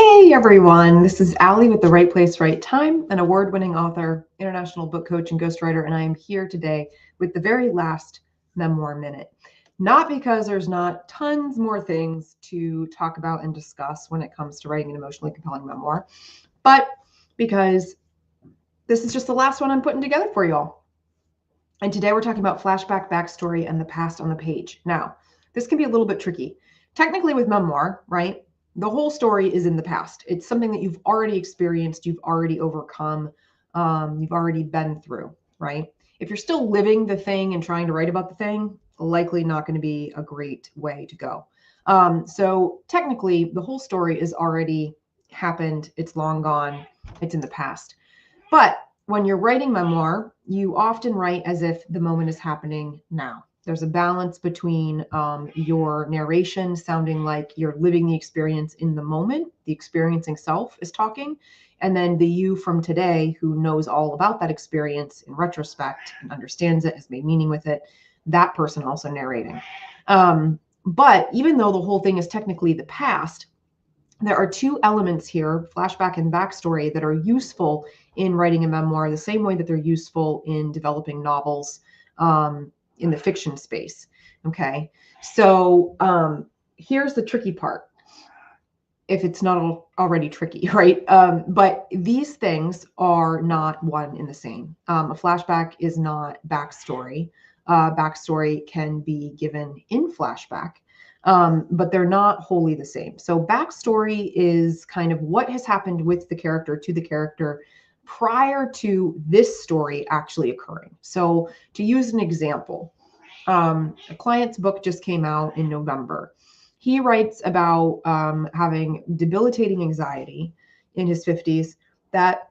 Hey everyone, this is Allie with The Right Place, Right Time, an award-winning author, international book coach, and ghostwriter, and I am here today with the very last memoir minute. Not because there's not tons more things to talk about and discuss when it comes to writing an emotionally compelling memoir, but because this is just the last one I'm putting together for y'all. And today we're talking about flashback, backstory, and the past on the page. Now, this can be a little bit tricky. Technically with memoir, right? The whole story is in the past. It's something that you've already experienced, you've already overcome, you've already been through, right? If you're still living the thing and trying to write about the thing, likely not going to be a great way to go. So technically, the whole story is already happened. It's long gone. It's in the past. But when you're writing memoir, you often write as if the moment is happening now. There's a balance between your narration sounding like you're living the experience in the moment, the experiencing self is talking, and then the you from today who knows all about that experience in retrospect and understands it, has made meaning with it, that person also narrating. But even though the whole thing is technically the past, there are two elements here, flashback and backstory, that are useful in writing a memoir the same way that they're useful in developing novels in the fiction space. Okay, so here's the tricky part, if it's not already tricky, right? But these things are not one and the same. A flashback is not backstory. Backstory can be given in flashback, but they're not wholly the same. So backstory is kind of what has happened with the character, to the character, prior to this story actually occurring. So to use an example, a client's book just came out in November. He writes about having debilitating anxiety in his 50s that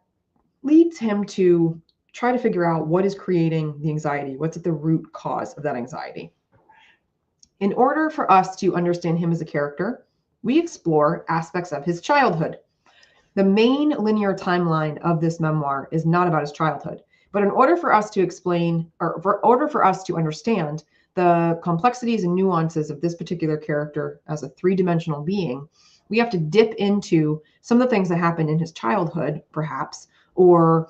leads him to try to figure out what is creating the anxiety, what's at the root cause of that anxiety. In order for us to understand him as a character, we explore aspects of his childhood. The main linear timeline of this memoir is not about his childhood, but in order for us to explain, or in order for us to understand the complexities and nuances of this particular character as a three-dimensional being, we have to dip into some of the things that happened in his childhood, perhaps, or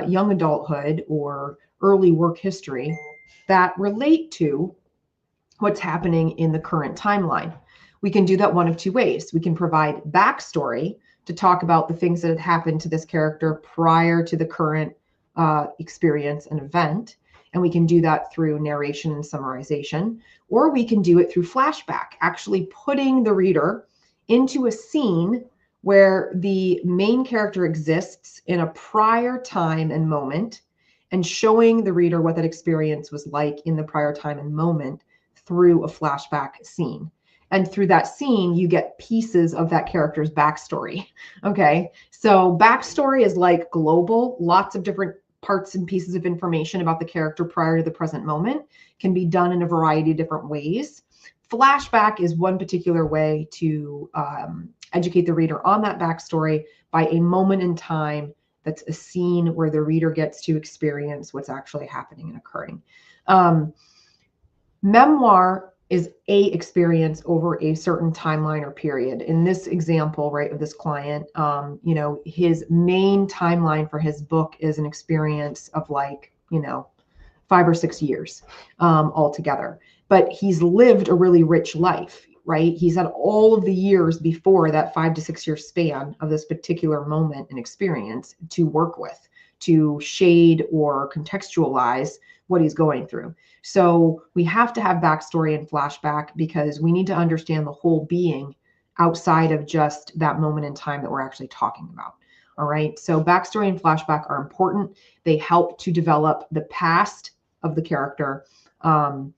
young adulthood, or early work history that relate to what's happening in the current timeline. We can do that one of two ways. We can provide backstory to talk about the things that had happened to this character prior to the current experience and event. And we can do that through narration and summarization, or we can do it through flashback, actually putting the reader into a scene where the main character exists in a prior time and moment and showing the reader what that experience was like in the prior time and moment through a flashback scene. And through that scene, you get pieces of that character's backstory. Okay, so backstory is like global, lots of different parts and pieces of information about the character prior to the present moment, can be done in a variety of different ways. Flashback is one particular way to educate the reader on that backstory by a moment in time that's a scene where the reader gets to experience what's actually happening and occurring. Memoir is a experience over a certain timeline or period. In this example, right, of this client, his main timeline for his book is an experience of 5 or 6 years altogether. But he's lived a really rich life, right? He's had all of the years before that 5 to 6 year span of this particular moment and experience to work with, to shade or contextualize what he's going through. So we have to have backstory and flashback because we need to understand the whole being outside of just that moment in time that we're actually talking about. All right. So backstory and flashback are important. They help to develop the past of the character and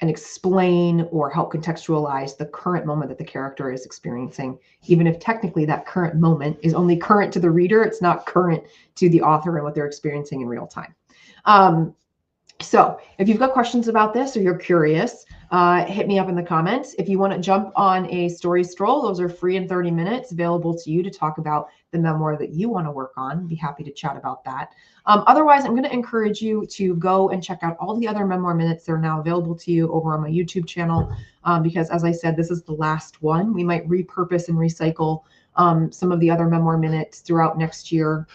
explain or help contextualize the current moment that the character is experiencing, even if technically that current moment is only current to the reader. It's not current to the author and what they're experiencing in real time. So if you've got questions about this or you're curious, hit me up in the comments. If you want to jump on a story stroll, those are free in 30 minutes available to you to talk about the memoir that you want to work on. Be happy to chat about that. Otherwise, I'm going to encourage you to go and check out all the other memoir minutes that are now available to you over on my YouTube channel, because as I said, this is the last one. We might repurpose and recycle some of the other memoir minutes throughout next year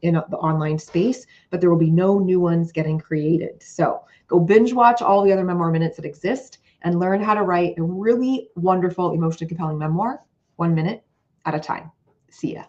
in the online space, but there will be no new ones getting created. So go binge watch all the other memoir minutes that exist and learn how to write a really wonderful, emotionally compelling memoir 1 minute at a time. See ya.